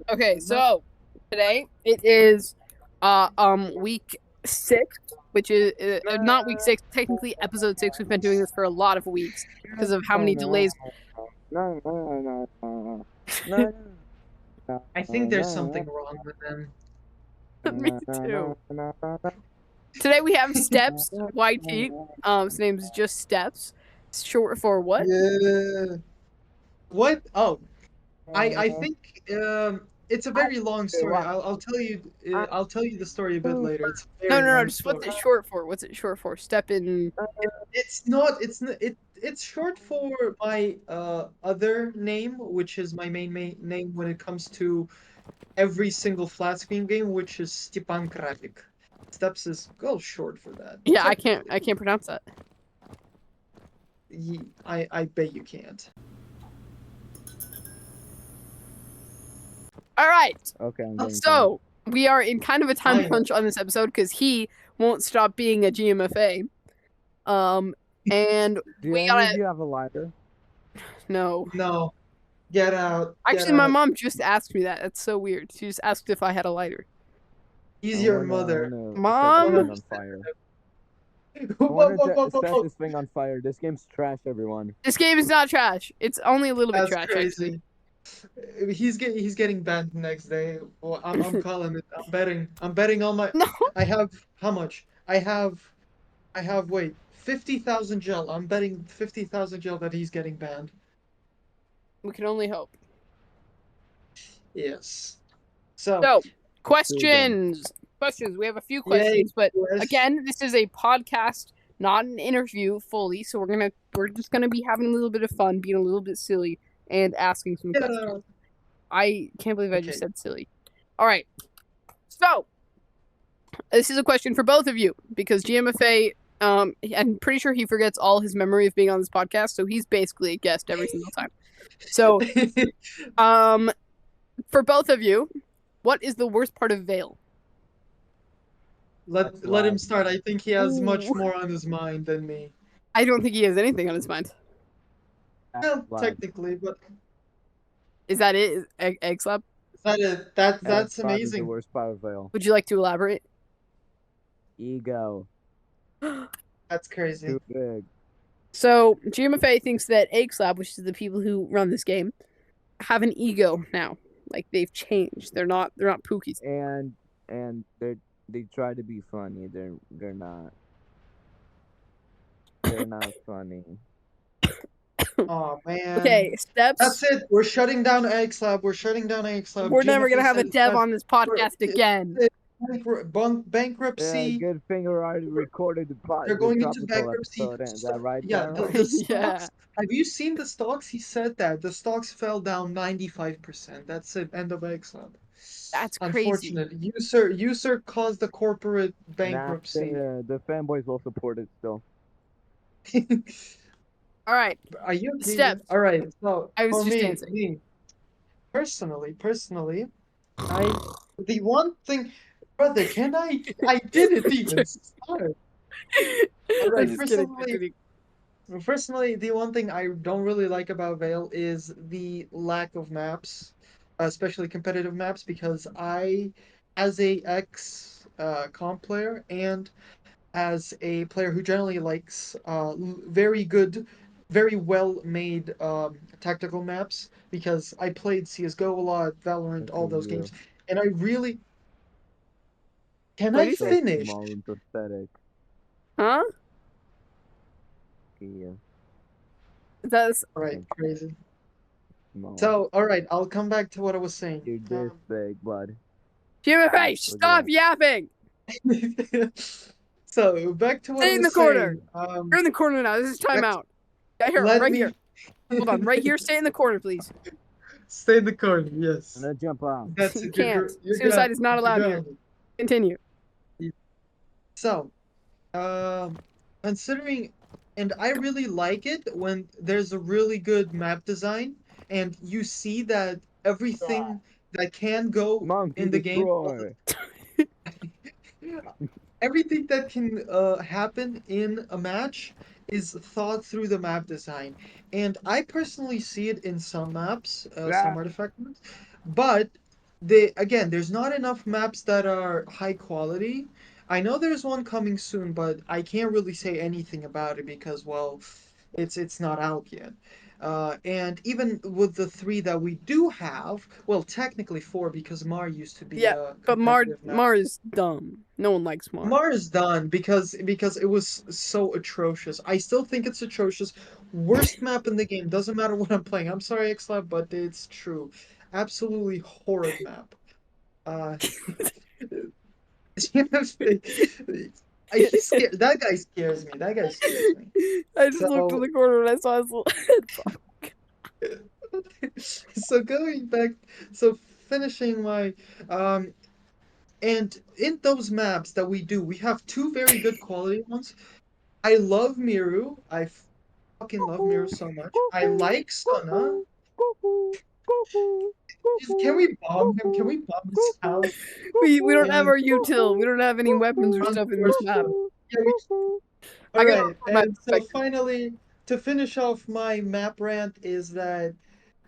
Okay, so today it is week 6, which is not week 6, technically episode 6. We've been doing this for a lot of weeks because of how many delays. I think there's something wrong with them. Me too. Today we have Steps YT. His name is just Steps. It's short for what? Yeah. What? Oh, I think it's a very long story. I'll tell you I'll tell you the story a bit later. It's a No, very no, no. long Just what's story. it short for? What's it short for? Step in. It's short for my other name, which is my main name when it comes to every single flat screen game, which is Stepan Kratik. Steps is short for that. Yeah, I Technically, can't pronounce that. I bet you can't. All right. Okay, I'm getting So we are in kind of a time I know. crunch on this episode because he won't stop being a GMFA. And Do we any gotta of you have a lighter? no. No, get out. Get Actually, my out. mom just asked me that. That's so weird. She just asked if I had a lighter. He's I your wanna- mother. I wanna Mom? set this thing on fire. I want to set this thing on fire. This game's trash, everyone. This game is not trash. It's only a little bit That's trash, actually. crazy. He's getting banned the next day. Well, I'm calling it. I'm betting all my. No, I have how much? I have wait 50,000 gel. I'm betting 50,000 gel that he's getting banned. we can only hope. Yes. So So, questions. Questions. We have a few questions, but yes. again, this is a podcast, not an interview fully. So we're just gonna be having a little bit of fun, being a little bit silly, and asking some Yeah. questions. I can't believe I just Okay. said silly. All right. So, this is a question for both of you because GMFA, I'm pretty sure he forgets all his memory of being on this podcast, so he's basically a guest every single time. So, for both of you, what is the worst part of Vale? let him start. I think he has much Ooh. more on his mind than me. I don't think he has anything on his mind. Well, technically, but Is that it? Egg slap? that's The amazing. worst part of Vale. Would you like to elaborate? Ego. That's crazy. Too big. So GMFA thinks that Egg Slab, which is the people who run this game, have an ego now. Like they've changed. They're not pookies. And they try to be funny. They're not. They're not funny. Oh man. Okay, Steps. That's it. We're shutting down Egg Slab. We're shutting down Egg Slab. We're never GMFA gonna have a said dev that on this podcast again. bankruptcy. Yeah, good thing we already recorded the podcast. They're going into bankruptcy. Is that right? Yeah, Daryl? the stocks. Yeah. Have you seen the stocks? He said that the stocks fell down 95%. That's it. End of Egg Slab. That's crazy. Unfortunate. User caused the corporate bankruptcy. The fanboys will support it still. All right. Are you okay? Steps. All right. So I was for just me, dancing. personally, the one thing, brother, can I didn't even start. All right, I'm just kidding. personally, the one thing I don't really like about Vale is the lack of maps, especially competitive maps, because as a ex comp player and as a player who generally likes very good, very well made tactical maps, because I played CS:GO a lot, Valorant, all those games, and I really. Can What I did you say? finish? Small and pathetic. Huh? Yeah. That's Right, crazy. Small. So, all right, I'll come back to what I was saying. You're this big, bud. GMFA. Stop yapping. So back to what Stay I in was the corner. saying. You're in the corner now. This is timeout. Here, Let right me here. Hold on, right here. Stay in the corner, please. stay in the corner. Yes, I'm gonna jump off. that's You it. can't. You're Suicide good. is not You're allowed here. good. Continue. So, considering, and I really like it when there's a really good map design, and you see that everything that can go Monkey in the game, destroy. everything that can happen in a match is thought through the map design. And I personally see it in some maps, some artifact maps, but there's not enough maps that are high quality. I know there's one coming soon, but I can't really say anything about it because, well, it's not out yet. And even with the three that we do have, well, technically four because Mar used to be Yeah, a but competitive map. Mar is dumb. No one likes Mar. Mar is done because it was so atrocious. I still think it's atrocious. Worst map in the game. Doesn't matter what I'm playing. I'm sorry, XLab, but it's true. Absolutely horrid map. Uh, he's scared. That guy scares me. That guy scares me. I just looked in So, the corner and I saw his little head pop. so going back, so finishing my, um, and in those maps that we do, we have two very good quality ones. I love Miru. I fucking love Miru so much. I like Sana. Can we bomb him? Can we bomb his house? We don't have And our util. We don't have any weapons or stuff in this map. unfortunately, yeah, we I all can right, offer my and so perspective. finally, to finish off my map rant is that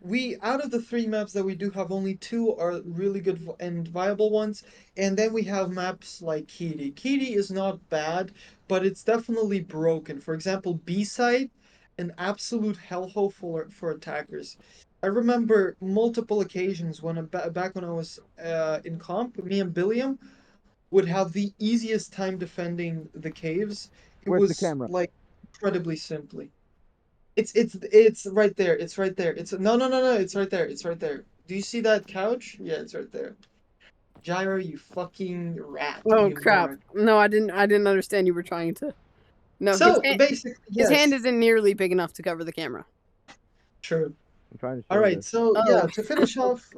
we, out of the three maps that we do have, only two are really good and viable ones, and then we have maps like Kitty. Kitty is not bad, but it's definitely broken. For example, B-side, an absolute hellhole for attackers. I remember multiple occasions when back when I was in comp, me and Billiam would have the easiest time defending the caves. It Where's the was camera? like incredibly simply. It's right there. It's right there. It's no. It's right there. It's right there. Do you see that couch? Yeah, it's right there. Gyro, you fucking rat, Oh you crap! mark. No, I didn't. I didn't understand you were trying to. No, So basically, his hand yes, isn't nearly big enough to cover the camera. true. I'm trying to All show right, this. so Oh, yeah, to finish off,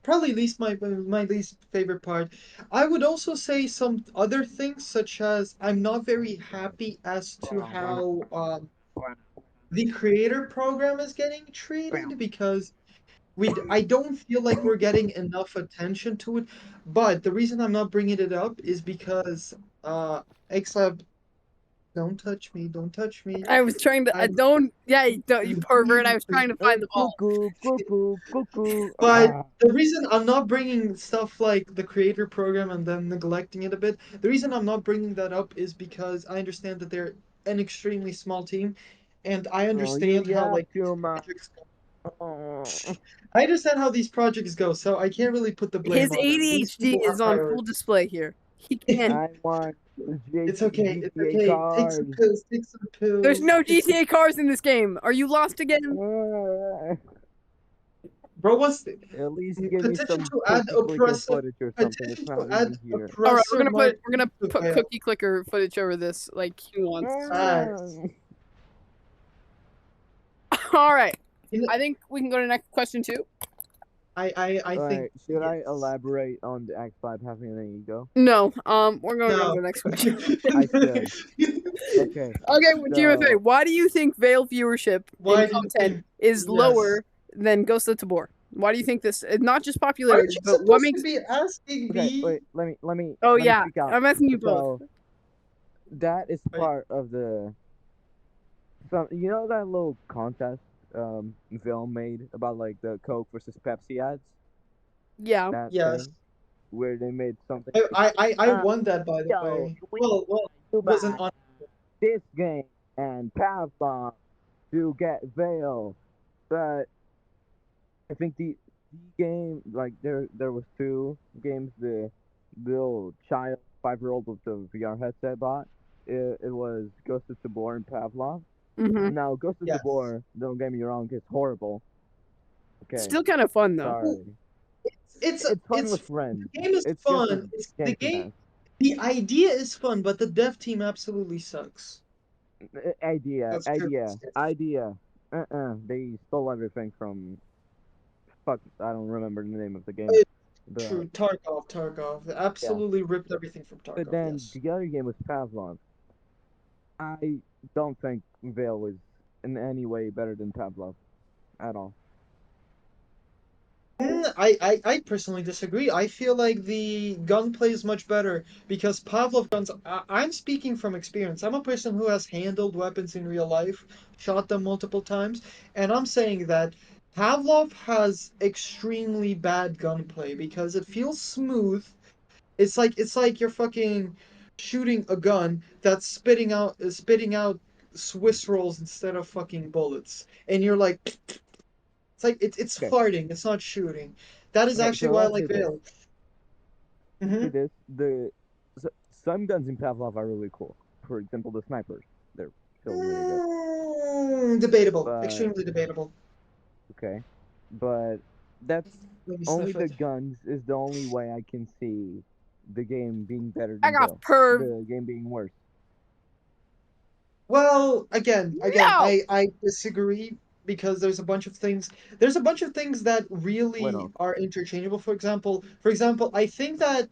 probably least my least favorite part, I would also say some other things such as I'm not very happy as to how the creator program is getting treated because I don't feel like we're getting enough attention to it. But the reason I'm not bringing it up is because XLab, don't touch me, don't touch me. I was trying to. I I don't. Yeah, you, don't, you pervert! I was trying to find the ball. Cuckoo, cuckoo, cuckoo. But Ah. the reason I'm not bringing stuff like the creator program and then neglecting it a bit, the reason I'm not bringing that up is because I understand that they're an extremely small team, and I Oh, you understand how yap like too much. projects Oh. I understand how these projects go, so I can't really put the blame His on them. These ADHD people have is on full priorities. display here. He can't. I want the It's okay. It's GTA okay. Take some card. pills. Take some There's pills. no It's GTA cars in this game. Are you lost again? bro. What's the At least give me petition some to add cookie clicker oppressive? footage or something. It's Petition to not add even here. All right, oppressor we're gonna marketing to put fail. cookie clicker footage over this like he wants. Facts. All right, You know, I think we can go to next question too. I think Alright, should I yes. elaborate on the X5 having an ego? No, we're going to go to No. the next question. I should. Okay, Okay, GMFA, so why do you think Veil viewership in Why do you content think? is Yes. lower than Ghost of Tabor? Why do you think this? Not just Aren't popularity, you but what supposed to makes? be asking okay, me? wait, let me Oh let me yeah, speak out. I'm asking you both. So that is Right. part of the some you know that little contest Vil made about like the Coke versus Pepsi ads? Yeah. That Yes. thing where they made something I uh won that by the yo, way. we Well, to it wasn't buy on. this game and Pavlov to get Veil. But I think the game like there was two games the little child 5-year-old with the VR headset bought. It was Ghost of Tabor and Pavlov. Mm-hmm. Now Ghost of Yes. Tabor, don't get me wrong, it's horrible. Okay, Still kind of fun though. Well, sorry. it's It's fun it's with friends. the game is It's just a fun. It's the janky game. mess. The idea is fun, but the dev team absolutely sucks. Idea, That's true. idea, idea. They stole everything from fuck. I don't remember the name of the game, It's but true. Tarkov. They yeah. absolutely ripped everything from But Tarkov. then Yes. the other game was Pavlov. I don't think Veil was in any way better than Pavlov at all. I personally disagree. I feel like the gunplay is much better because Pavlov guns. I'm speaking from experience. I'm a person who has handled weapons in real life, shot them multiple times, and I'm saying that Pavlov has extremely bad gunplay because it feels smooth. It's like you're fucking shooting a gun that's spitting out Swiss rolls instead of fucking bullets, and you're like, it's like it's Okay, farting. It's not shooting. That is okay. actually So why I let's like say this. Veil. Say Hmm. this. Some guns in Pavlov are really cool. For example, the snipers. They're still really good. Debatable. But Extremely debatable. okay, but that's Let me only sniff the it. guns is the only way I can see the game being better I than got Bill. perv. The game being worse. Well, again, No. I disagree because there's a bunch of things that really Bueno, are interchangeable. For example, I think that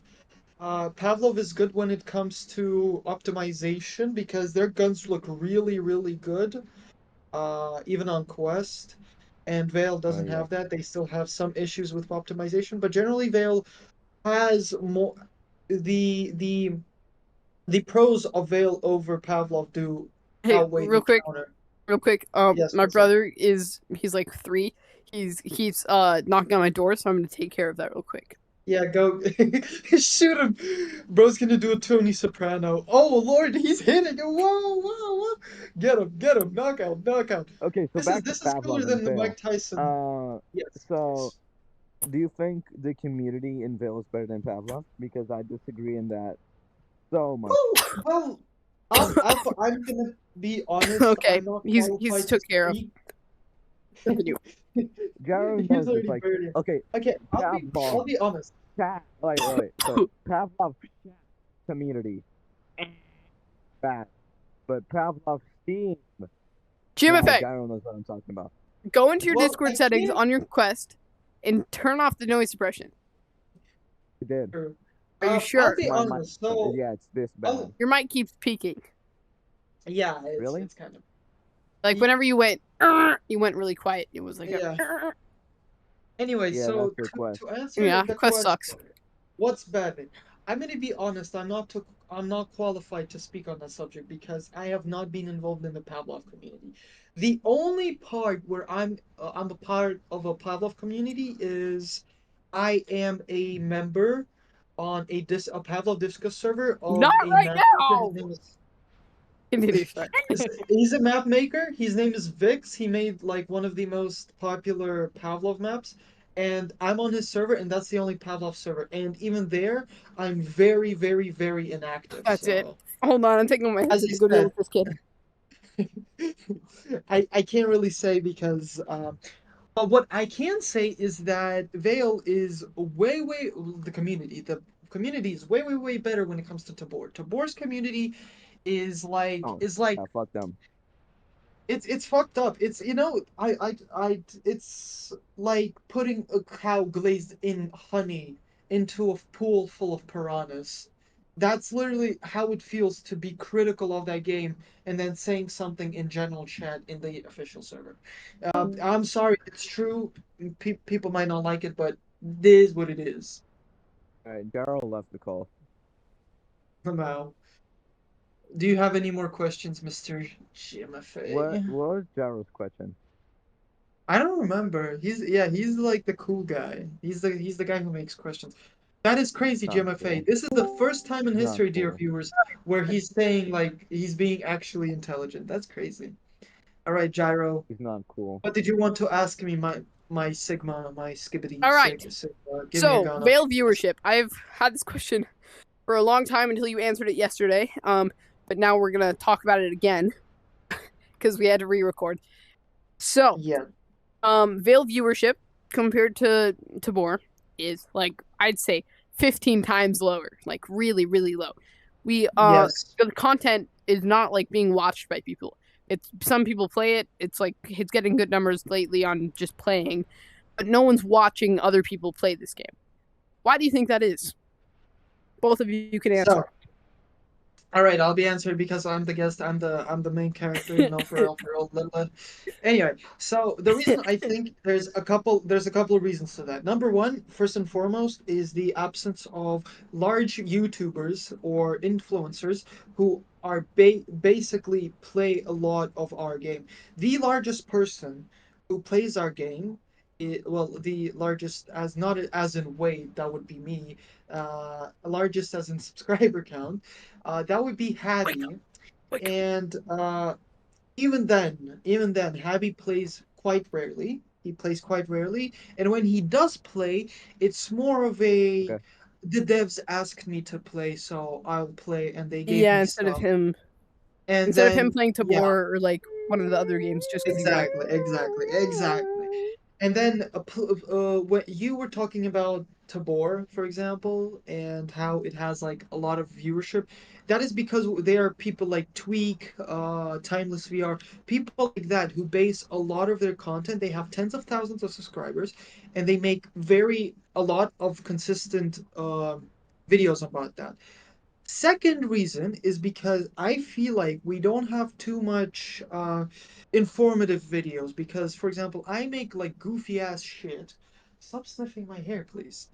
Pavlov is good when it comes to optimization because their guns look really, really good, even on Quest. And Vale doesn't yeah. have that. They still have some issues with optimization, but generally Vale has more the the pros of Vale over Pavlov do Hey, outweigh the counter. real quick. Yes, My what's up? brother he's like 3. He keeps knocking on my door, so I'm gonna take care of that real quick. Yeah, go shoot him. Bro's gonna do a Tony Soprano. Oh Lord, he's hitting. Whoa, whoa, whoa. Get him. Knockout, knockout. Okay, so This is back to this is cooler Pavlov and than the Vale. Mike Tyson. Uh, Yes. so do you think the community in Vale is better than Pavlov? Because I disagree in that so much. Well, I'm gonna be honest. Okay, I'm not he's qualified to took care of. speak. Continue. Gyro He's knows this. already Like, buried it. okay, Okay, Pavlov I'll be honest. chat. Wait. So Pavlov chat community bad, but Pavlov Steam. Now GMFA, Gyro knows what I'm talking about. go into your Well, I Discord settings can't. on your Quest and turn off the noise suppression. He did. Are you I'll sure? be My mic. honest. So, Yeah, it's this bad. I'll, Your mic keeps peaking. yeah, Really? it's kind of. Like whenever you went really quiet. It was like a. Yeah. Anyway, Yeah, so that's request. to answer Yeah, the Quest sucks. question, what's bad? I'm gonna be honest. I'm not qualified to speak on that subject because I have not been involved in the Pavlov community. The only part where I'm a part of a Pavlov community is I am a member on a Pavlov Discord server Not of a right map maker. His now. name is Continue. Sorry. He's a map maker. His name is Vix. He made like one of the most popular Pavlov maps. And I'm on his server, and that's the only Pavlov server. And even there, I'm very, very, very inactive. That's it. So, Hold on, I'm taking my as headset to go I deal said, with this kid. I can't really say because but what I can say is that Vale is way the community is way better when it comes to Tabor. Tabor's community Oh, is like fuck them. it's fucked up. It's it's like putting a cow glazed in honey into a pool full of piranhas. That's literally how it feels to be critical of that game and then saying something in general chat in the official server. I'm sorry, it's true. People might not like it, but it is what it is. Alright, Daryl left the call. Somehow. Do you have any more questions, Mr. What GMFA? was Gyro's question? I don't remember. He's like the cool guy. He's the guy who makes questions. That is crazy, Not GMFA. cool. This is the first time in He's not history, dear cool. viewers, where he's saying like he's being actually intelligent. That's crazy. All right, Gyro. He's not cool. What did you want to ask me? My Sigma, my skibbity All right. Sigma. Give me a So, gun. Veil viewership. I've had this question for a long time until you answered it yesterday. But now we're gonna talk about it again because we had to re-record. So, Yeah. Veil viewership compared to Tabor is like I'd say 15 times lower, like really, really low. We Yes. the content is not like being watched by people. It's some people play it. It's like it's getting good numbers lately on just playing, but no one's watching other people play this game. Why do you think that is? Both of you can answer. So, all right, I'll be answering because I'm the guest. I'm the main character. You know, for real. Anyway, so the reason I think there's a couple of reasons to that. Number one, first and foremost, is the absence of large YouTubers or influencers who are basically play a lot of our game. The largest person who plays our game the largest as not as in weight, that would be me. Largest as in subscriber count, that would be Wake up, Habby. wake up. And even then, Habby plays quite rarely. He plays quite rarely, and when he does play, it's more of a Okay. the devs asked me to play, so I'll play, and they gave Yeah, me stuff. And instead of him then playing yeah, Tabor or like one of the other games just because he wanted. exactly. And then when you were talking about Tabor, for example, and how it has like a lot of viewership, that is because there are people like Tweak, Timeless VR, people like that who base a lot of their content. They have tens of thousands of subscribers, and they make a lot of consistent videos about that. Second reason is because I feel like we don't have too much informative videos because, for example, I make like goofy ass shit. Stop sniffing my hair, please.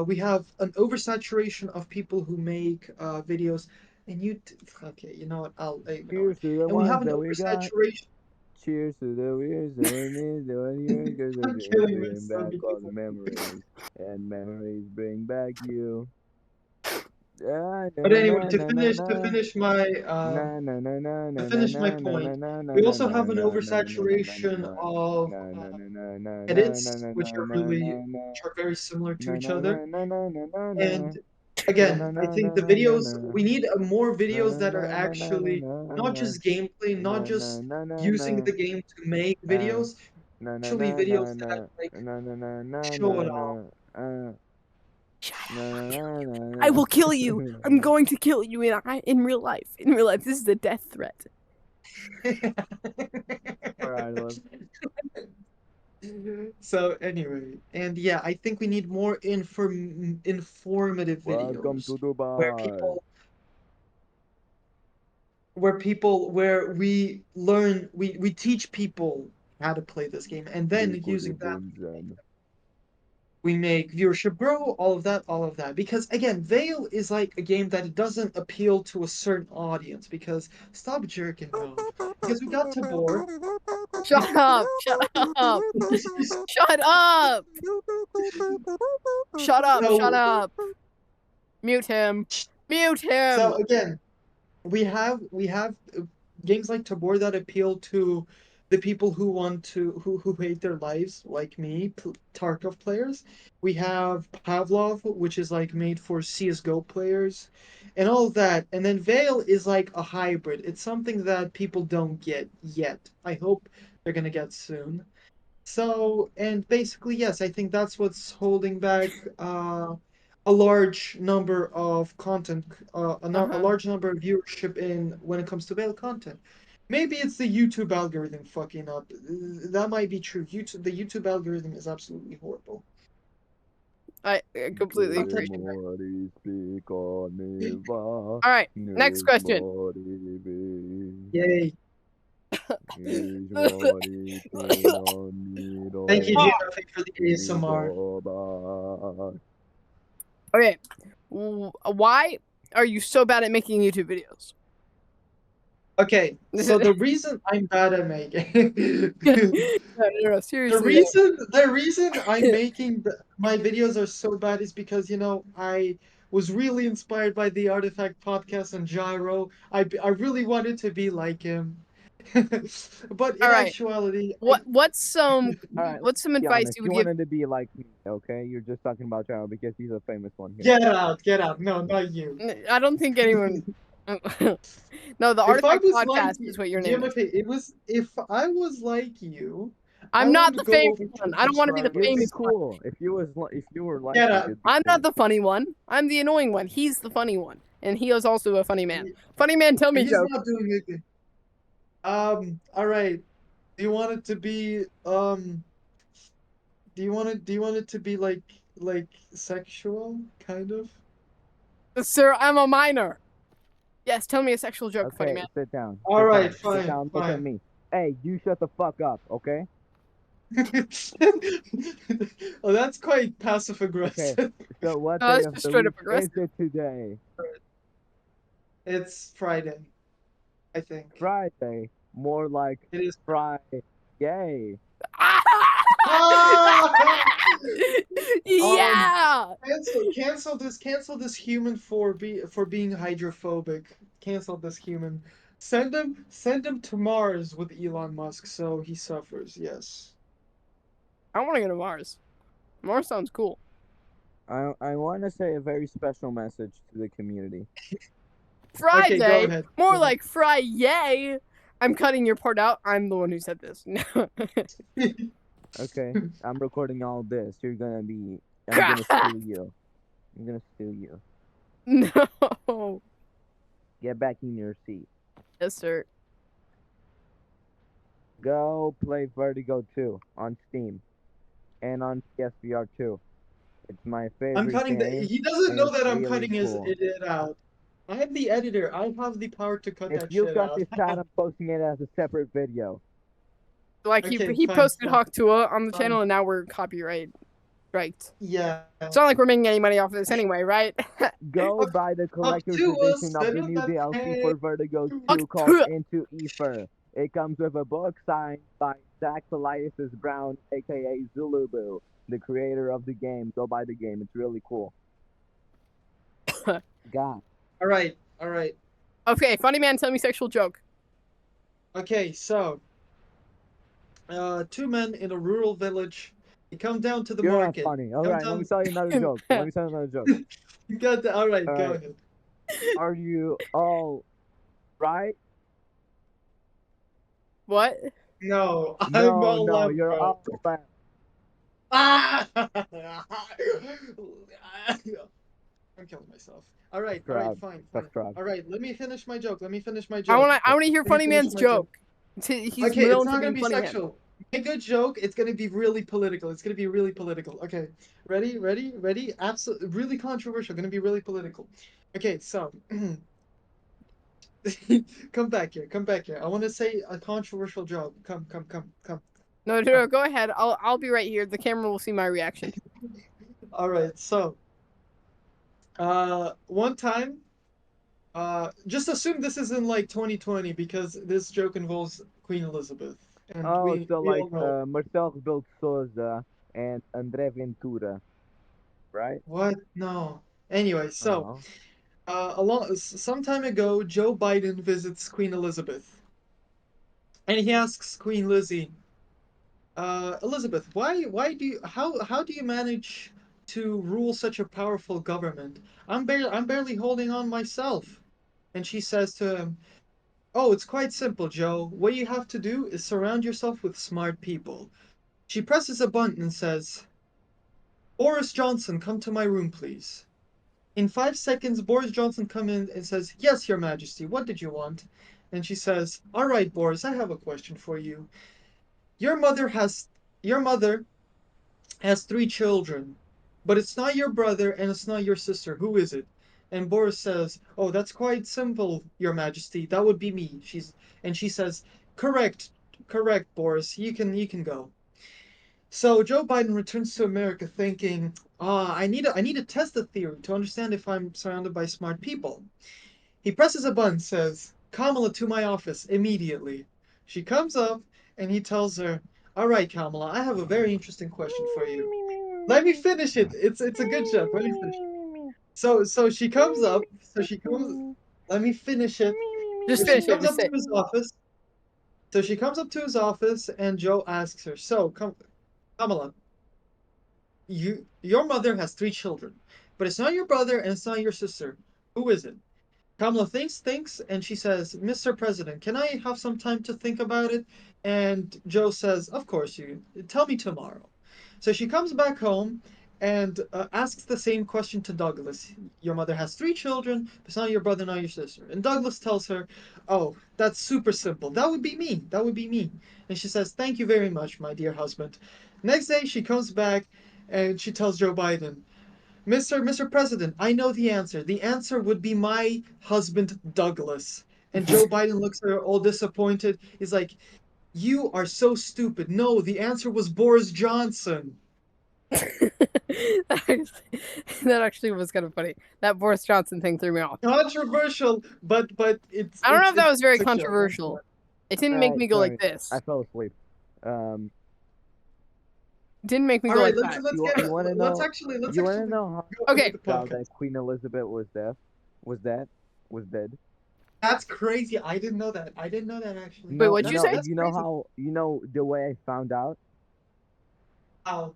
We have an oversaturation of people who make videos, and okay, you know what? I'll ignore it. Cheers to the And we have ones an that we got. oversaturation. Cheers to the weirds that we miss, the one year, because the I'm dreams killing bring myself back all because the memories, and memories bring back you. Ah, na But na anyway, na na na na. Na na na na na to na finish na my na na point, na na we na also na have an na na na na na na oversaturation na of na na na na na na edits, na which na are na really na na which are very similar to na each na other. na na na na na And na. Na again, na I na na think the na na videos na. we need more Na videos na that na are na na na actually na not na. just gameplay, not Na na just na na using na. the game to make Uh, videos, na na actually na na videos na that like na na na na show it na off. na. Shut Na up! na I'll kill na you. na I na. will kill you. I'm going to kill you in real life. In real life, this is a death threat. Alright, love. So anyway, and yeah, I think we need more informative Welcome videos to where Dubai. people where we learn we teach people how to play this game, and then Bikuri using that Bunzen. we make viewership grow, all of that, because again, Veil is like a game that doesn't appeal to a certain audience, because stop jerking off, because we got Tabor. Shut up! Shut up! Shut up! Shut up! Shut so up! Mute him! Mute him! so again, we have games like Tabor that appeal to the people who want to who hate their lives like me, Tarkov players. We have Pavlov, which is like made for CS:GO players, and all of that. And then Veil is like a hybrid. It's something that people don't get yet. I hope they're gonna get soon. So, and basically, yes, I think that's what's holding back a large number of Uh a huh. large number of viewership in when it comes to Veil content. Maybe it's the YouTube algorithm fucking up. That might be true. The YouTube algorithm is absolutely horrible. I completely I'm Che agree. touching mori spico ne my. va. All right, next Nus question. mori vi. Yay! Is mori ti non mi Thank you, do. Oh, GMFA, for the Mi ASMR. go ba. okay. Why are you so bad at making YouTube videos? Okay, so the reason I'm bad at making No, The seriously though. reason I'm making my videos are so bad is because, I was really inspired by the Artifact podcast and Gyro. I really wanted to be like him. But All in right. actuality, Alright, what's some be advice honest. you would You give? wanted to be like me, okay? You're just talking about Charo because he's a famous one here. get out. No, not you. I don't think anyone. No, the If I Artifact was like Podcast is what your name is. GMFA, if I was like you, I I'm not would the go famous over one. two I don't want to be the You'd be famous subscribers. one. cool. If you were like Get me, out. you'd be I'm not cool. the funny one. I'm the annoying one. He's the funny one, and he is also a funny man. He- Funny man, tell me He's joke. not doing it good. All right. Do you want it to be do you want it to be like sexual kind of? Sir, I'm a minor. Yes, tell me a sexual joke, funny Okay, man. sit down. All Sit right, down. Sit fine, down. Look at fine. me. Hey, you shut the fuck up, okay? Well, that's quite passive Okay. aggressive. So what No, day that's of just the straight up week is aggressive. it today? It's Friday, I think. Friday. More like It is. Friday. Yay. Yeah. Cancel this human for being hydrophobic. Cancel this human. Send him to Mars with Elon Musk so he suffers. Yes. I want to go to Mars. Mars sounds cool. I want to say a very special message to the community. Okay, go Friday, ahead. more Go like Fry-yay. I'm cutting your part out. I'm the one who said this. Okay, I'm recording all this. I'm gonna sue you. I'm gonna sue you. No. Get back in your seat. Yes, sir. Go play Vertigo 2 on Steam and on PSVR 2. It's my I'm favorite cutting the. game. He doesn't And know it's that I'm really cutting his cool. it out. I am the editor. I have the power to cut If that you shit cut out. this out, I'm posting it as a separate video. Like Okay, he fine, posted fine. Hawk Tua on the Fine. channel, and now we're copyright striked. Yeah. It's not like we're making any money off of this anyway, right? Go Up- buy the collector's to us, edition of the send new that DLC for Vertigo 2 Hawk called Tua. Into Ether. It comes with a book signed by Zach Elias Brown, aka Zulubu, the creator of the game. Go buy the game. It's really cool. God. All right. All right. Okay, funny man, tell me sexual joke. Okay, so two men in a rural village. They come down to the You're not market. funny. Come Alright, let down. me tell you another joke. Let me tell you another joke. You got the. All right, go Alright. ahead. Are you all right? What? No, I'm No, all no, left, you're bro. all left. Ah! I'm killing myself. All right, Crowd. fine, That's fine. crowd. All right, let me finish my joke. Let me finish my I joke. wanna hear Let me funny finish man's my joke. joke. He's Okay, it's known not for gonna being be funny man. sexual. A good joke. It's gonna be really political. It's gonna be really political. Okay, ready, ready, ready. Absolutely, really controversial. Gonna be really political. Okay, so come back here. Come back here. I want to say a controversial joke. Come. No, go ahead. I'll be right here. The camera will see my reaction. All right, so one time, just assume this is in like 2020 because this joke involves Queen Elizabeth, and Oh, so we like all know Marcelo Rebelo de Souza and André Ventura, right? what. No. Anyway, so Oh. some time ago, Joe Biden visits Queen Elizabeth, and he asks Queen Lizzie, Elizabeth, how do you manage to rule such a powerful government? I'm barely holding on myself. And she says to him, "Oh, it's quite simple, Joe. What you have to do is surround yourself with smart people." She presses a button and says, "Boris Johnson, come to my room, please." In 5 seconds, Boris Johnson comes in and says, "Yes, Your Majesty, what did you want?" And she says, "All right, Boris, I have a question for you. Your mother has your mother has three children, but it's not your brother and it's not your sister. Who is it?" And Boris says, "Oh, that's quite simple, Your Majesty. That would be me." She says, "Correct, correct, Boris. You can go." So Joe Biden returns to America thinking, I need to test the theory to understand if I'm surrounded by smart people." He presses a button, says, "Kamala, to my office immediately." She comes up and he tells her, "All right, Kamala, I have a very interesting question for you." Let me finish it. It's a good joke. Let me finish it. So she comes up. So she comes. Let me finish it. Just So she finish it. comes Just up say. to his office. So she comes up to his office, and Joe asks her, "So, Kamala, your mother has three children, but it's not your brother and it's not your sister. Who is it?" Kamala thinks, and she says, "Mr. President, can I have some time to think about it?" And Joe says, "Of course, you tell me tomorrow." So she comes back home and asks the same question to Douglas. "Your mother has three children, but it's not your brother, not your sister." And Douglas tells her, "Oh, that's super simple. That would be me. That would be me." And she says, "Thank you very much, my dear husband." Next day, she comes back and she tells Joe Biden, Mr. President, I know the answer. The answer would be my husband, Douglas." And Joe Biden looks at her all disappointed. He's like, "You are so stupid. No, the answer was Boris Johnson." That actually was kind of funny. That Boris Johnson thing threw me off. Controversial, but I don't know if that was very it's a show. controversial. It didn't make me go like Sorry. this. I fell asleep. Didn't make me All go right, like let's that. let's You, get you want to let's know? actually let's You want to actually know how go Okay. into the proud podcast. that Queen Elizabeth was dead? Was dead? That's crazy. I didn't know that. I didn't know that actually. Wait, what'd you say? That's You know crazy. how? You know the way I found out? How?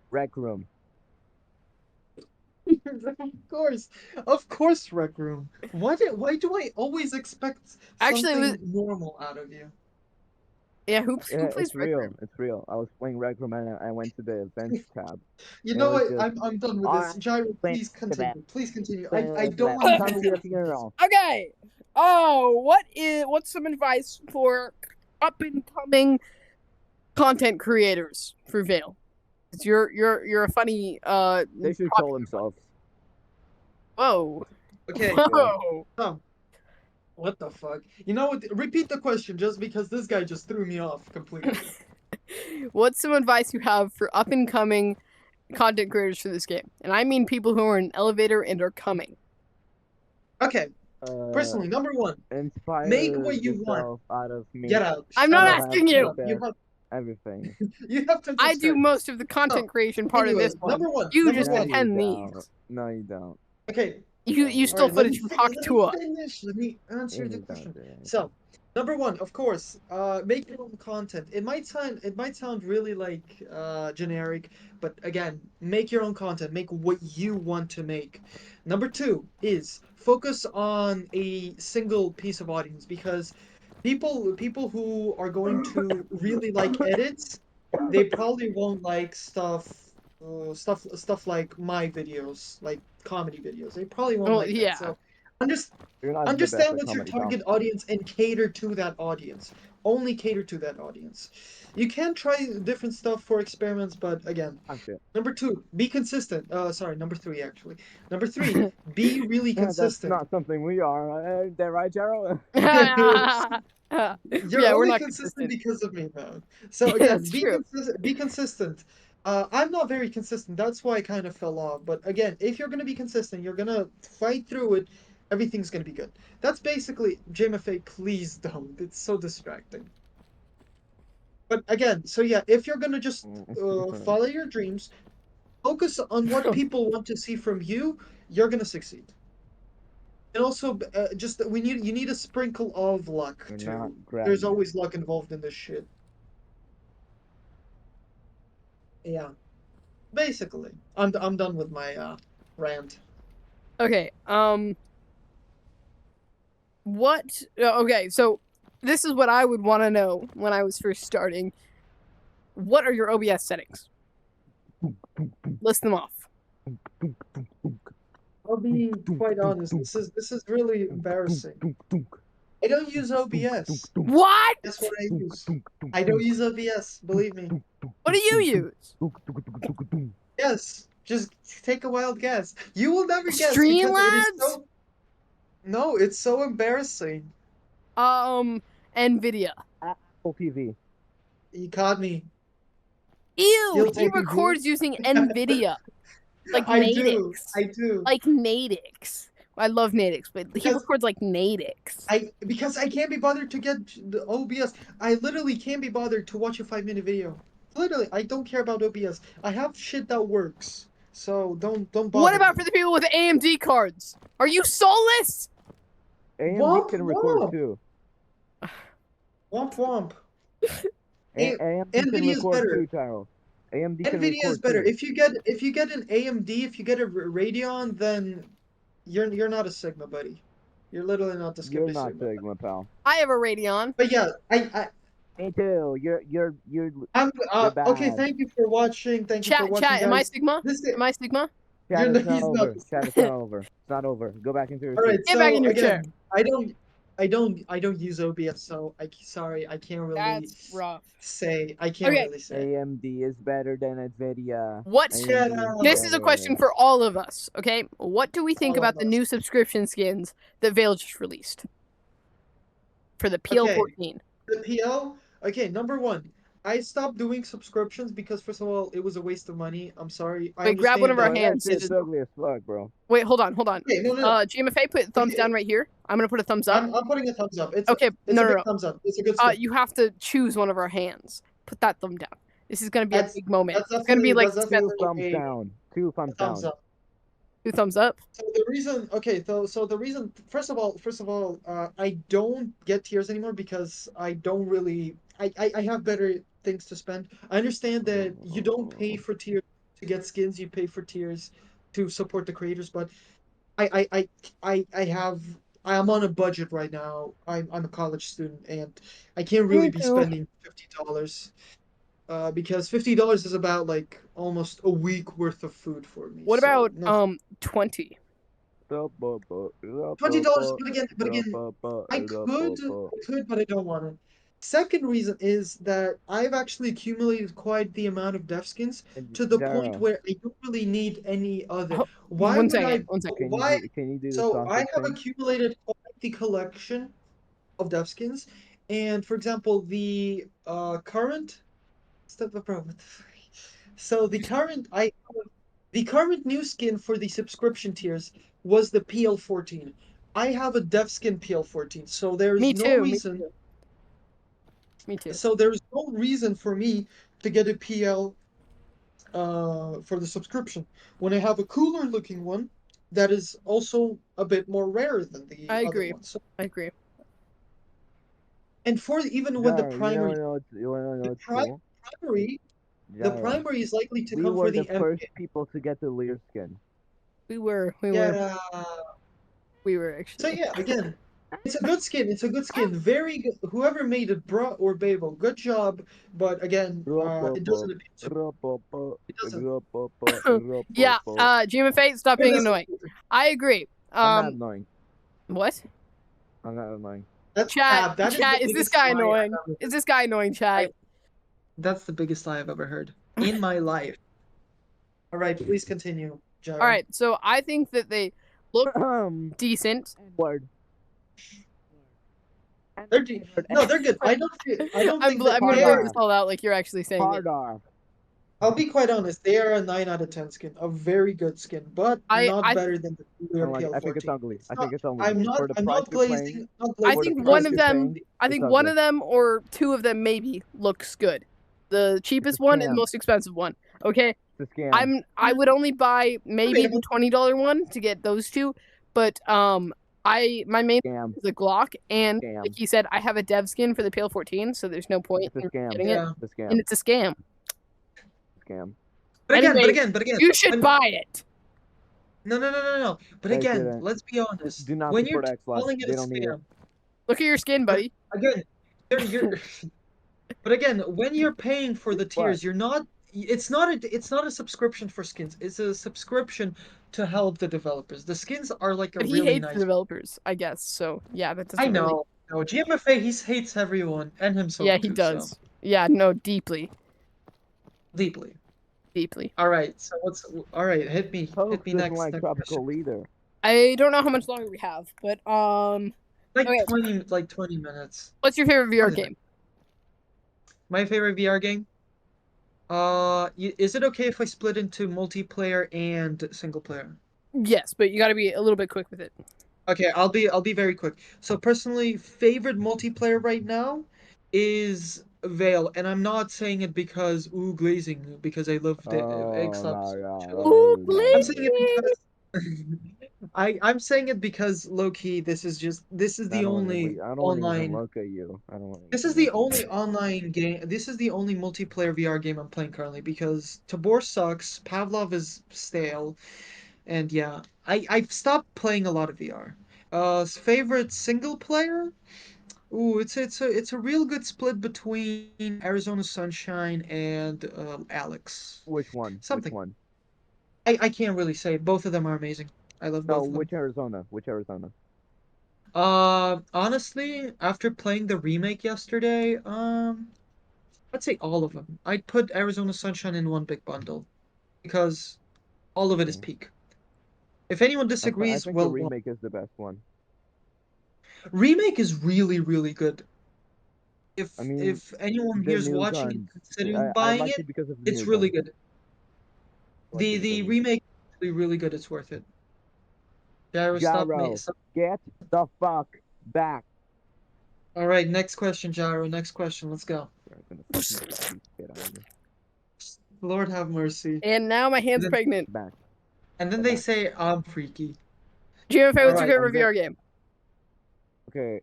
Rec Room. Of course, Rec Room. Why do I always expect Actually, it was something normal out of you? yeah. Who Yeah, plays it's Rec real. Room? It's real. I was playing Rec Room and I went to the events tab. You And it know was what? just, I'm done with this. alright, Gyro, Queen please Elizabeth. continue. Please continue. Queen I don't Elizabeth. want to Come to get your into this. funeral. Okay. Oh, what's some advice for up and coming content creators for Vale? 'Cause you're a funny They should pop- kill themselves. Whoa. Okay. Whoa. Oh, what the fuck? You know what? Repeat the question just because this guy just threw me off completely. What's some advice you have for up and coming content creators for this game? And I mean people who are in an elevator and are coming. Okay. Uh, Personally, number one, inspire make what you want. yourself out of me. Get out. I'm Shut not up. asking Shut you. up, You have everything. you have to I do subscribe. most of the content creation part of Anyways, this one. number one. You number just one. attend don't. these. No, you don't. Okay. You All still right, let footage me from fin- let me Hawktua. finish. Let me answer You the don't question. do it. So, number one, of course, make your own content. It might sound really like generic, but again, make your own content. Make what you want to make. Number two is focus on a single piece of audience because people who are going to really like edits, they probably won't like stuff like my videos, like comedy videos. They probably won't Well, like that. yeah. So understand You're not the best understand at what's your comedy, pal. target audience and cater to that audience. Only cater to that audience. You can try different stuff for experiments, but again, I'm shit. number two, be consistent. Sorry, number three actually. Number three, be really That's consistent. not something we are. Ain't that right, Jaro? You're Yeah, we're only not consistent consistent. because of me, man. So Yeah, again, that's true. be consistent. I'm not very consistent. That's why I kind of fell off. But again, if you're gonna be consistent, you're gonna fight through it. Everything's gonna be good. That's basically JMFA. Please don't. It's so distracting. But again, so yeah, if you're gonna just follow your dreams, focus on what people want to see from you, you're gonna succeed. And also, just that you need a sprinkle of luck You're not too. There's grabbing it. always luck involved in this shit. Yeah, basically, I'm done with my rant. Okay. What? Okay, so this is what I would want to know when I was first starting. What are your OBS settings? List them off. I'll be quite honest. This is really embarrassing. I don't use OBS. What? That's what I use. I don't use OBS. Believe me. What do you use? Yes. Just take a wild guess. You will never guess because it is Streamlabs? so. No, it's so embarrassing. NVIDIA. Apple TV. You caught me. Ew, You'll he take it, records using NVIDIA. Like I Nadix. do. I do. Like Nadix. I love Nadix, but he Because- records like Nadix. Because I can't be bothered to get the OBS. I literally can't be bothered to watch a 5-minute video. Literally, I don't care about OBS. I have shit that works. So don't bother. What about me. for the people with AMD cards? Are you soulless? AMD Womp can record womp. too. Womp womp. AMD can NVIDIA is record better. too, Taro. AMD can NVIDIA is record better. too. If you get an AMD, if you get a Radeon, then you're not a Sigma, buddy. You're literally not the You're Skippy not Sigma. Sigma, pal. I have a Radeon. But yeah, I Me too. You're I'm okay. bad. Thank you for watching. Thank you for Chat, watching, am I guys. Sigma? This Am I Sigma? Chat, You're it's not- not he's not over. the- Chat, it's not over. It's not over. Go back into your All right, seat. Get back in your chair. again, I don't use OBS, so sorry, I can't really That's rough. say. I can't Okay. really say. AMD is better than Nvidia. What? Shut AMD up. This is a question better. for all of us, okay? What do we think All of about the us. new subscription skins that Vale just released for the PL14? The PL. Okay, number one. I stopped doing subscriptions because first of all, it was a waste of money. I'm sorry. I Wait, grab one of understand our that- Bro, that hands. shit's ugly as fuck, bro. Wait, hold on. Okay, no. GMFA, put thumbs Okay. down right here. I'm gonna put a thumbs up. I'm putting a thumbs up. It's Okay, it's no, a no, big no. thumbs up. It's a good skin. You have to choose one of our hands. Put that thumb down. This is gonna be a That's big moment. that's It's gonna be definitely like that's Two definitely thumbs down. Two a thumbs thumbs down. up. 2 thumbs up. So the reason, okay, so the reason, first of all, I don't get tiers anymore because I don't really, I have better things to spend. I understand that you don't pay for tiers to get skins, you pay for tiers to support the creators, but I, I, I have, I am on a budget right now. I'm a college student and I can't really Me be too. spending $50, because $50 is about like almost a week worth of food for me. What So about no, 20? $20, but again, I could, but I don't want to. Second reason is that I've actually accumulated quite the amount of dev skins And to the point Jaro, where I don't really need any other. Oh, Why one would second. I? One second. Why? can you do the So I sausage have thing? accumulated quite the collection of dev skins, and for example, the current step of bro. What the fuck? So the current new skin for the subscription tiers was the PL14. I have a dev skin PL14, so there's Me no too. Me reason too. Me too. for me to get a PL for the subscription when I have a cooler looking one that is also a bit more rare than the I other agree. one. So, I agree. and for even when Jaro, you wanna know the what's pri- cool? primary the Jaro, primary is likely to we come for were the the first MK. people to get the Lear skin. We were Yeah. So actually. yeah, again, it's a good skin. It's a good skin. Very good. Whoever made it, Bruh or Babel, good job. But again, it doesn't appeal to me. It doesn't. Yeah, GMFA, stop It being doesn't annoying. appeal to me. I agree. I'm not annoying. What? I'm not annoying. That's Chat, cap. That is the chat, is this biggest guy lie I've annoying? ever Is heard. this guy annoying, chat? That's the biggest lie I've ever heard in my life. All right, please continue, All Gyro. right, so I think that they look decent. Word. No, they're good. I don't I'm think that I'm gonna they blurt are. this all out like you're actually saying it. Hard R. I'll be quite honest. They are a 9 out of 10 skin, a very good skin, but not I better than the cooler I think it's PL14. ugly. It's I not. think it's ugly. I'm not. For the I'm price not you're paying, glazing. Not I glazing for the think the price one price of you're because them paying, I it's think one ugly. of them or two of them maybe looks good. The It's a cheapest one and the scam. most expensive one. Okay. It's a scam. I would only buy maybe the debatable. $20 one to get those two, but my main Scam. is a Glock, and like Scam. he said, I have a dev skin for the PL14, so there's no point It's a in scam. getting it, Yeah. It's a and scam. it's a scam. Scam. But again, Anyway, you should when buy it. no. But I again, shouldn't. let's be honest. Do not When you're support Xbox. calling it They a don't need it. scam, Look at your skin, but buddy. again, you're but again, when you're paying for the What? tiers, you're not. It's not a subscription for skins. It's a subscription to help the developers. The skins are like a But he really hates the nice. developers, I guess. So yeah, that I doesn't really. know. No, GMFA he hates everyone and Yeah, himself he too. So does. Yeah, no, deeply, deeply. deeply. All right. So what's all right? Hit Pokes me doesn't next. like Next question. tropical either. I don't know how much longer we have, but Like okay. 20 minutes. What's your favorite VR More than that. game? My favorite VR game. Is it okay if I split into multiplayer and single player? Yes, but you got to be a little bit quick with it. Okay, I'll be very quick. So personally, favorite multiplayer right now is Veil, and I'm not saying it because glazing because I love the X Oh, Lab no, so much. Ooh, I'm saying it please. because I'm saying it because low key this is I the don't want to only even. I don't want to even online look at you. I don't want to this even is the look at only you. online game. This is the only multiplayer VR game I'm playing currently because Tabor sucks, Pavlov is stale, and yeah, I've stopped playing a lot of VR. Favorite single player? Ooh, it's a real good split between Arizona Sunshine and Alex. Which one? Which Something. one? I can't really say. Both of them are amazing. I love No, both of them. which Arizona? Which Arizona? Honestly, after playing the remake yesterday, I'd say all of them. I'd put Arizona Sunshine in one big bundle because all of it is Okay. peak. If anyone I disagrees, think the well, remake is the best one. remake is really, really good. I If mean, if anyone the here's new watching and guns. considering I buying liked it, it because of the it's new really guns. good. I liked it The because of remake is actually really good. It's worth it. Gyro, stop me. Gyro. Get the fuck back. All right, next question, Gyro. Next question. Let's go. You're gonna fucking get out of here. Lord have mercy. And now my hand's Then- pregnant. Back. And then they say I'm freaky. GMFA, what's your Alright, favorite I'm good. VR game? Okay.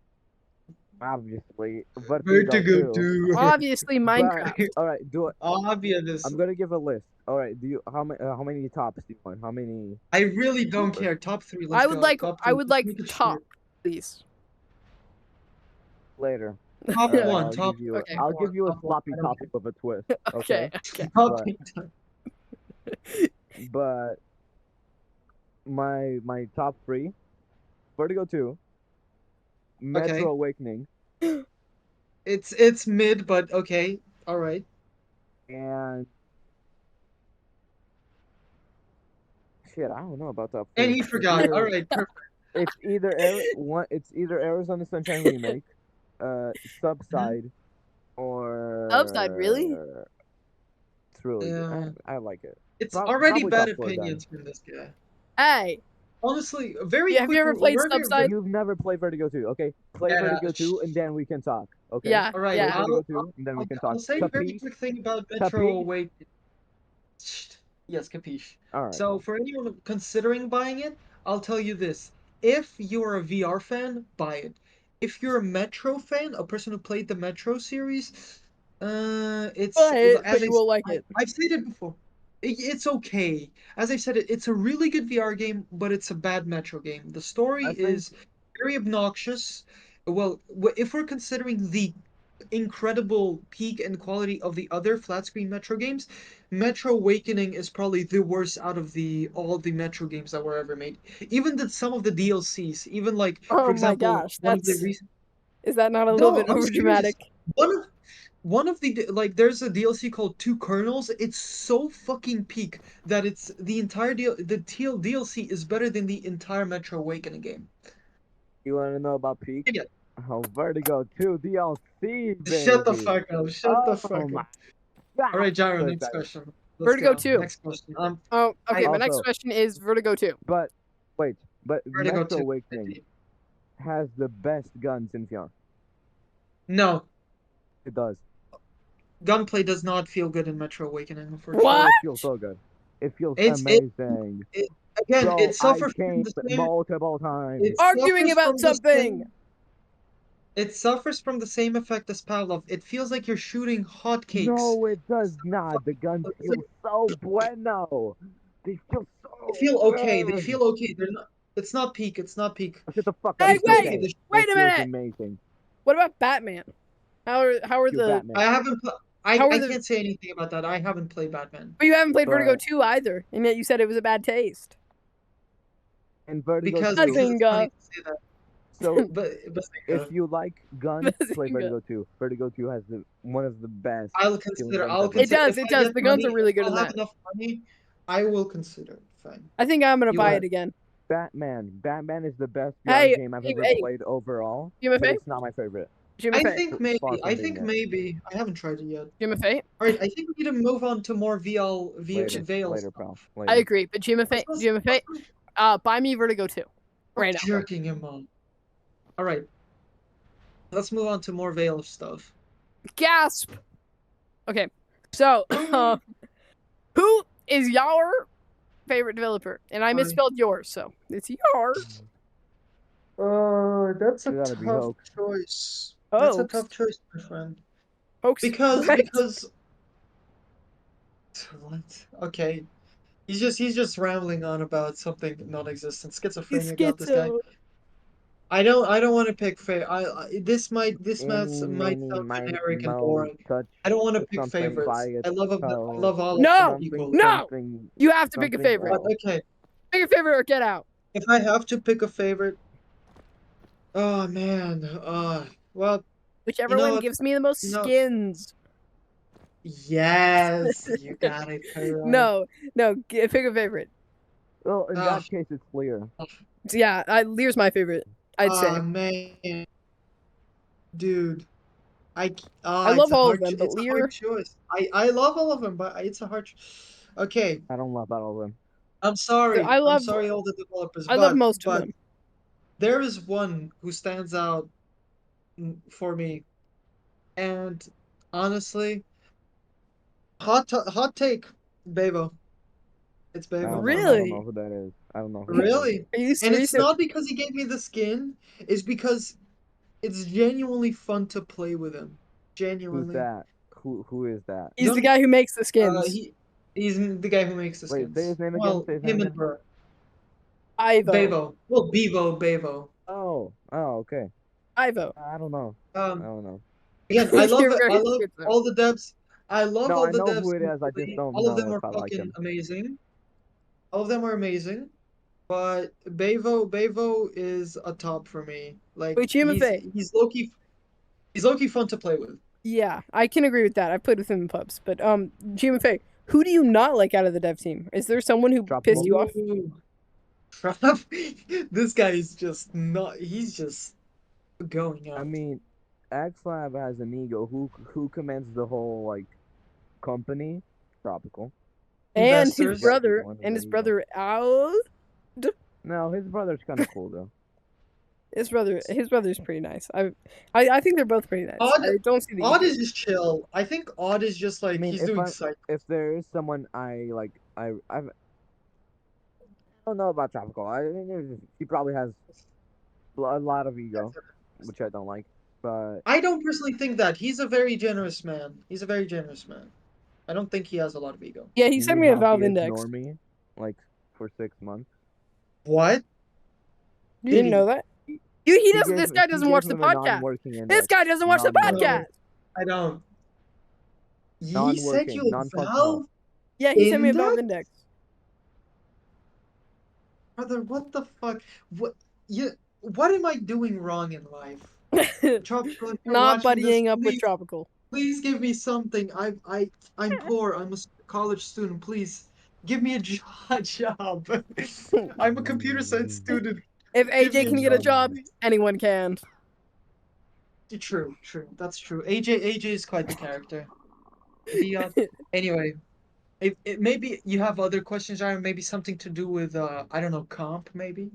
Obviously, Vertigo Vertigo 2. 2. Obviously, But Minecraft. all right, do it. Obvious. I'm gonna give a list. All right, do you how many tops do you want? How many? I really don't Super. care. Top 3. Let's I would go. like Top I 3. would Let's like make it top, short. please. Later. Top All right, 1. I'll Top give you. Okay. I'll give you a top one, sloppy I don't topic with a twist. Okay. Okay. Top But- 8. But my top 3: Vertigo 2, Metro Okay. Awakening, It's mid, but okay. Alright. and shit. I don't know about top 3. And he forgot. Alright, perfect. It's either It's either Arizona Sunshine remake, Subside, or Upside, really? Truly. Yeah. I like it. It's Prob- already probably bad top 4 then. opinions from this guy. Hey, Honestly, very Yeah, have you quick. ever played very- Subside? You've never played Vertigo 2, okay? Play Yeah, Vertigo 2, and then we can talk. Okay. yeah, All right, Play yeah. Vertigo 2, and then we can talk. I'll say a very Capiche? quick thing about Metro Capiche? Awakening. Yes, capiche. All right. So for anyone considering buying it, I'll tell you this. If you're a VR fan, buy it. If you're a Metro fan, a person who played the Metro series, it's But as you will like I, it. I've said it before. It's okay. As I've said, it's a really good VR game, but it's a bad Metro game. The story I think- is very obnoxious. Well, if we're considering the incredible peak and quality of the other flat screen Metro games, Metro Awakening is probably the worst out of all the Metro games that were ever made. Even some of the DLCs, even like Oh for my example, gosh, one of the that's recent is that not a little No, bit I'm over serious. dramatic? One of the like there's a DLC called Two Kernels. It's so fucking peak that it's the entire DLC is better than the entire Metro Awakening game. You want to know about Peak? Yeah. Oh, Vertigo 2 DLC, baby. Shut the fuck up. Shut the fuck my up. God. All right, Gyro, So next excited. question. Let's Vertigo go. 2. Next question. Oh, okay. My next Also- question is Vertigo 2. But wait, Vertigo Metro 2. Awakening has the best guns in VR. No, It does. gunplay does not feel good in Metro Awakening, unfortunately. What? Oh, it feels so good. It feels It's- amazing. Again, Bro, it suffers I from came the same. multiple times. It Arguing suffers about from the something. same- It suffers from the same effect as Pavlov. It feels like you're shooting hotcakes. No, it does not. The guns It's feel so bueno. They feel so. They feel okay. They good. feel okay. They're not. It's not peak. It's not peak. Shut the fuck Hey, up. It's wait! okay. Wait It a feels minute! amazing. What about Batman? How are You the? Batman. I haven't. How are I the- can't say anything about that. I haven't played Batman But you haven't played Vertigo But- 2 either, and yet you said it was a bad taste. And Vertigo because 2. it's funny Bazinga. to say that. So But if you like guns, play Bazinga. Vertigo 2. Vertigo 2 has one of the best. I'll consider. guns I'll ever. consider. does, if it I does. get The guns are money, really if good I'll in have that. enough money, I will consider it. Fine. I think I'm gonna You buy what? it again. Batman is the best Hey, VR game I've hey, ever hey. played overall. You have a But fate? it's not my favorite. Jim I Fate. think maybe. Far from I being think it. maybe. I haven't tried it yet. Jim Fate. All right. I think we need to move on to more Later, Veil. later, pal. I Later. agree, but Jim Fate. Jim Fate. Buy me Vertigo 2 right now. Jerking him on. All right. Let's move on to more Veil stuff. Gasp. Okay, so who is your favorite developer? And I Fine. misspelled yours, so it's yours. That's a You gotta be tough hoaxed. choice. Oh, That's a tough choice, my friend. Folks, Because what? what? Okay. He's just rambling on about something non-existent. He's Schizophrenia got this guy. schizo. I don't want to pick favorite. This might Eeny, might meeny, sound miny, generic and moe, boring. touch I don't want to pick something favorites. by its I love toe. all No! of them something, equally. No! something, You have to pick a something favorite. But else. okay, Pick a favorite or get out. if I have to pick a favorite, oh man, well, Whichever You know one what? gives me the most No. skins. yes, you got it. Correct. No, pick a favorite. Well, in Ah. that case, it's Lear. So yeah, Lear's my favorite. I'd say. Man, dude, I I love it's a all hard of them, but it's a Lear. hard choice. I love all of them, but it's a hard. Okay, I don't love all of them. I'm sorry. I love- I'm sorry, all the developers. I love most of but them. there is one who stands out for me, and honestly, Hot take, Bevo. It's I Bevo. don't know. I don't know Really? who that is. I don't know who that is. Really? Are you And it's serious? not because he gave me the skin, it's because it's genuinely fun to play with him. Who's Genuinely. that? Who is that? He's the Don't guy who makes the skins. he's the guy who makes the Wait, say skins. his name again. Well, Say his name him and again. her. Ivo. Bevo. Well, Bevo. Oh, okay. Ivo. I don't know. I Um, don't know. again, I love You're it. I very love scared though. all the devs. I love No, all I the know who devs it is. I just equally. don't All of know them if are I like fucking him. amazing. All of them are amazing. But Bevo is a top for me. Like Wait, GMFA. he's low key fun to play with. Yeah, I can agree with that. I've played with him in pubs. But GMFA, who do you not like out of the dev team? Is there someone who pissed Tropical. you off? Ooh. Trump, this guy is just not. He's just going I out. mean, XLab has an ego. Who commands the whole like company? Tropical. And his He's got Investors. to be the brother, one with and the his ego. brother out. No, his brother's kind of cool though. His brother's pretty nice. I think they're both pretty nice. Odd, I don't see the Odd ego. is just chill. I think Odd is just I like mean, he's doing side. if there is someone I don't know about Tropical. I mean, he probably has a lot of ego, which I don't like. But I don't personally think that he's a very generous man. He's a very generous man. I don't think he has a lot of ego. Yeah, he you sent mean me a how Valve he index. ignored me like for 6 months? What You did didn't know he? that? He, He he doesn't. gave This guy he doesn't gave watch the him a podcast. non-working This index. guy doesn't watch the Non-working. podcast. No, I don't. He sent Non-working. you a Non-functional. Valve Yeah, he sent me a Valve index, index. brother. What the fuck? What you? What am I doing wrong in life? Tropical, if you're Not watching this, buddying up with please, Tropical. please give me something. I'm poor. I'm a college student. Please give me a job. I'm a computer science student. If Give AJ me a can get a job. job, anyone can. True, true. That's true. AJ is quite the character. The anyway, maybe you have other questions, or maybe something to do with I don't know, comp maybe.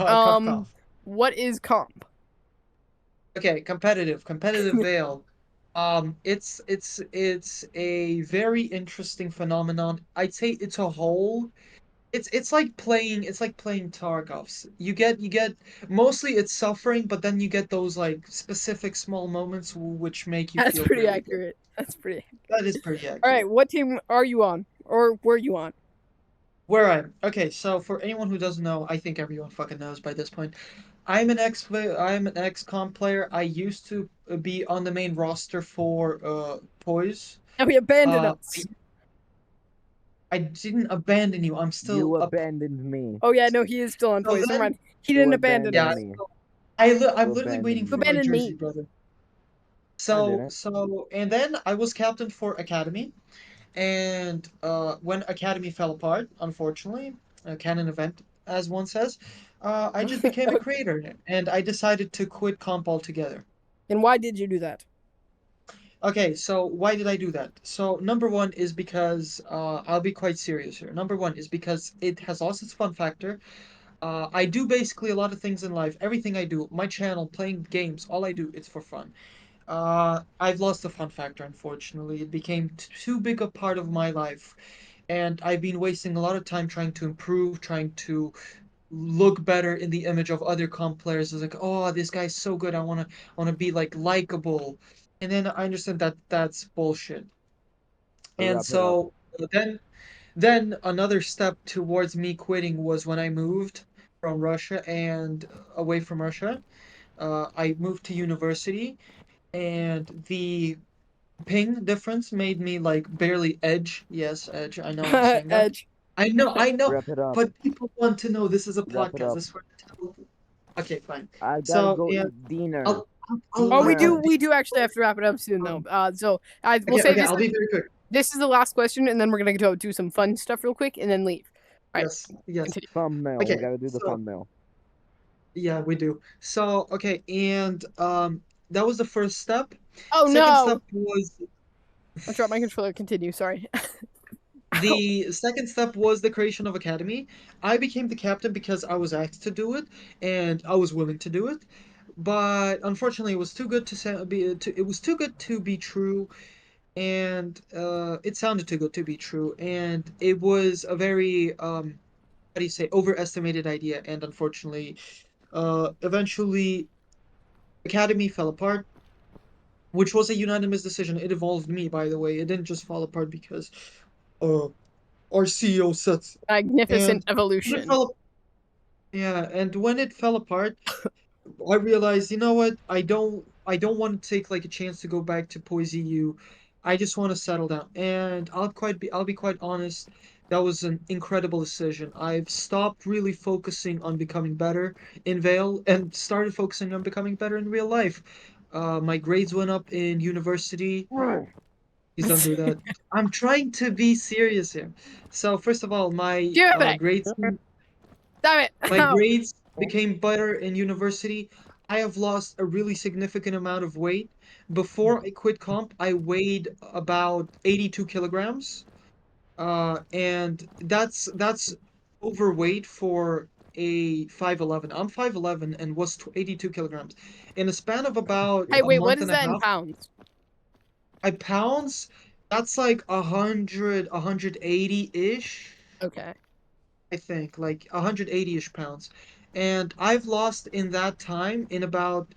Cough um, cough. what is comp? Okay, competitive veil. It's a very interesting phenomenon. I'd say it's a whole. It's like playing Tarkovs. You get mostly it's suffering, but then you get those like specific small moments which make you That's feel pretty really good. accurate. That's pretty. That is pretty All right, accurate. what team are you on, or were you on? Where I'm okay, so for anyone who doesn't know, I think everyone fucking knows by this point. I'm an ex comp player. I used to be on the main roster for Poise. And he abandoned Uh, I, us. I didn't abandon you. I'm still You up. abandoned me. Oh yeah, no, he is still on So Poise. Never then, mind. He You didn't abandon yeah, abandoned us. me. I'm You literally waiting abandoned You for me. my abandoned jersey, me. brother. I So didn't. so and then I was captain for Academy, and when Academy fell apart, unfortunately, a canon event, as one says, I just became a Okay. creator, and I decided to quit comp altogether. And why did you do that? Okay, so why did I do that? So number one is because I'll be quite serious here. Number one is because it has lost its fun factor. I do basically a lot of things in life. Everything I do, my channel, playing games, all I do, it's for fun. I've lost the fun factor, unfortunately. It became too big a part of my life, and I've been wasting a lot of time trying to improve, trying to look better in the image of other comp players. It's like, oh, this guy's so good. I wanna be like likable, and then I understand that that's bullshit. To And wrap it up, so then another step towards me quitting was when I moved from Russia and away from Russia. I moved to university, and the ping difference made me like barely edge. Yes, edge. I know I'm saying that. Edge. I know, wrap it up, but people want to know this is a wrap it podcast. up. This is where I tell. Okay, fine. I gotta So go yeah, eat dinner. Oh, we I'll do Dinner. we do actually have to wrap it up soon though. So I we'll say okay, I'll be very quick. this is the last question, and then we're gonna go do some fun stuff real quick, and then leave. All right, Yes. continue. Thumbnail. Okay, We gotta do the so thumbnail. yeah, we do. So okay, and that was the first step. Oh Second no! step was I dropped my controller. Continue. Sorry. Ow. the second step was the creation of Academy. I became the captain because I was asked to do it, and I was willing to do it. but unfortunately, it was too good to say. It was too good to be true, and it sounded too good to be true, and it was a very how do you say, overestimated idea, and unfortunately, eventually, Academy fell apart, which was a unanimous decision. It involved me, by the way. It didn't just fall apart because uh, our CEO said so. Magnificent And when it evolution. yeah, and when it fell apart, I realized, you know what? I don't want to take like a chance to go back to Poise U. I just want to settle down. And I'll be quite honest, that was an incredible decision. I've stopped really focusing on becoming better in Vale and started focusing on becoming better in real life. My grades went up in university. Please don't do that. I'm trying to be serious here. So first of all, GMFA! Damn it! my Ow. grades became better in university. I have lost a really significant amount of weight. Before I quit comp, I weighed about 82 kilograms. And that's overweight for a 5'11". I'm 5'11" and was 82 kilograms. In a span of about Hey, a wait, what month is and a that in half, pounds? I pounds, that's like 100, 180-ish. Okay. I think, like 180-ish pounds. And I've lost in that time, in about,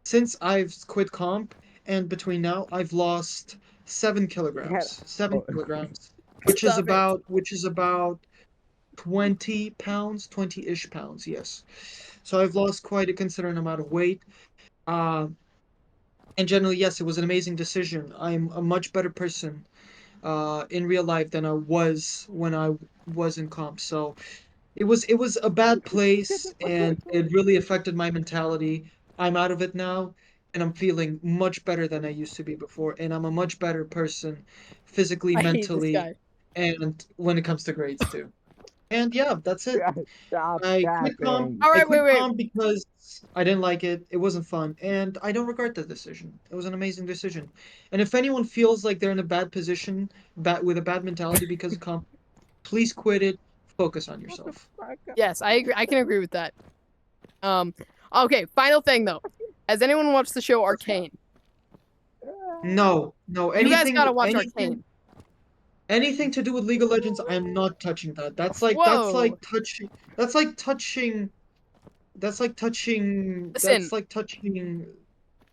since I've quit comp and between now, I've lost 7 Yeah. kilograms. 7 Oh, kilograms, Stop it. which is about 20 pounds, 20-ish pounds, yes. So I've lost quite a considerable amount of weight. Uh, and generally, yes, it was an amazing decision. I'm a much better person in real life than I was when I was in comp. So it was a bad place and it really affected my mentality. I'm out of it now and I'm feeling much better than I used to be before, and I'm a much better person physically, I hate this mentally, guy. and when it comes to grades too. And yeah, that's it. stop I quit comp. capping. All I right, wait, quit wait. comp because I didn't like it. It wasn't fun, and I don't regret the decision. It was an amazing decision. And if anyone feels like they're in a bad position, with a bad mentality because of comp, please quit it. Focus on What the yourself. fuck? Yes, I agree. I can agree with that. Okay, final thing though. Has anyone watched the show Arcane? No, no, You guys gotta watch Arcane. anything to do with League of Legends, I am not touching that. Whoa. That's like touching that's like touching Listen, I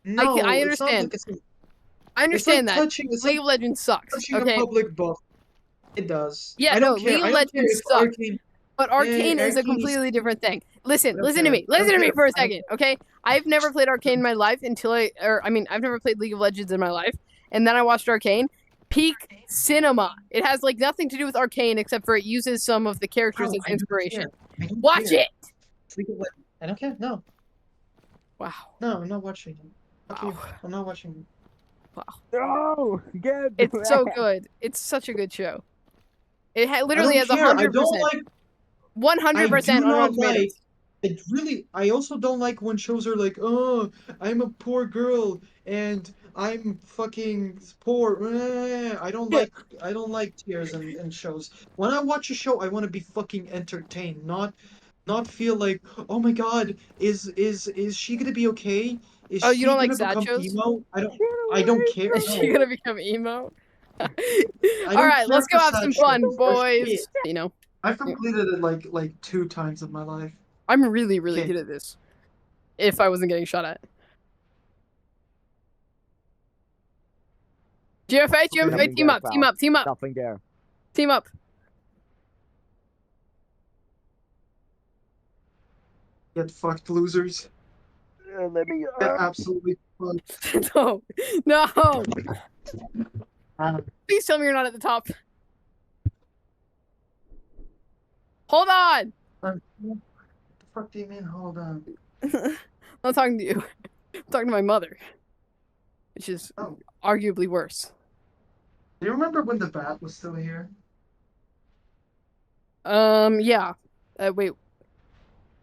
no, it's not understand. like I it's like understand that. it's League like of Legends sucks. touching a Okay. public buff. It does. Yeah, I no, don't care. League of I don't care Legends if sucks. But Arcane is a Arcane is completely different thing. Listen, I don't listen to care. me. I don't Listen to me care. for a I don't second, okay? I've never played Arcane in my life I've never played League of Legends in my life. And then I watched Arcane. Peak cinema. It has like nothing to do with Arcane except for it uses some of the characters no, as I don't inspiration. care. I don't Watch care. it. It's League of Legends. I don't care. No. Wow. No, I'm not watching it. Fuck Wow. you. I'm not watching it. Wow. No, get It's so back. good. It's such a good show. It I literally don't has care. I don't 100%. like I 100% do on Rotten not like Tomatoes. I also don't like when shows are like, oh, I'm a poor girl and I'm fucking poor. I don't like tears in shows. When I watch a show, I want to be fucking entertained, not feel like, oh my God, is she gonna be okay? Is Oh, you she don't like gonna sad become shows? emo? Get I don't away care. Is from she No, gonna become emo? I All don't right, care let's go for have sad some shows fun, or boys. shit. You know, I've completed it like 2 times in my life. I'm really, really Okay. good at this. If I wasn't getting shot at. GFA, Okay. GFA, Nothing team there, up, team pal. up, team up, Nothing there. team up. Get fucked, losers. Let me. Get absolutely fucked. No, no. Ah, Please tell me you're not at the top. Hold on. what the fuck do you mean? Hold on. I'm not talking to you. I'm talking to my mother, which is Oh, arguably worse. do you remember when the bat was still here? Yeah. Wait.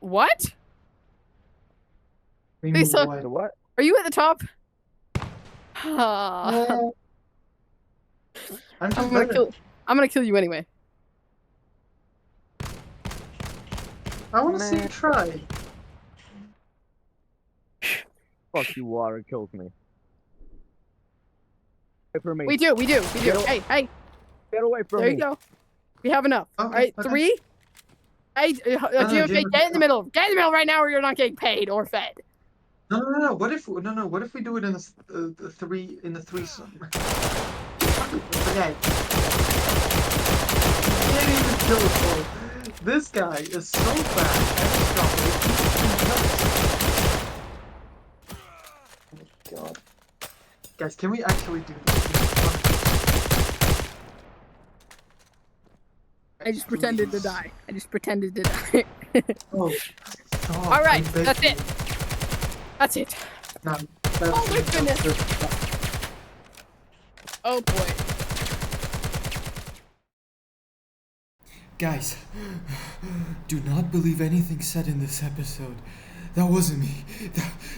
What? We Please mean tell. what? The what? Are you at the top? Ah, No, I'm I'm just gonna better. kill. I'm gonna kill you anyway. I want to see you Man. try. fuck you water kills me. Wait for me. We do. Get away. Hey, Get away from there me. you go. We have enough. Okay, All right, okay. 3. Hey, GMFA, GMFA. get in the middle. Get in the middle right now, or you're not getting paid or fed. No. What if we do it in the threesome? Okay. Can't even kill us all. This guy is so fast and strong. Oh my god. Guys, can we actually do this? I just pretended to die. Oh, stop. All right, I beg that's you. it. That's it. No, Oh my goodness. Oh boy. Guys, do not believe anything said in this episode. That wasn't me.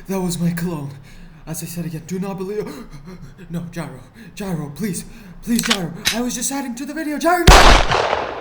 That was my clone. As I said again, do not believe. No, Gyro, please, Gyro. I was just adding to the video, Gyro. No!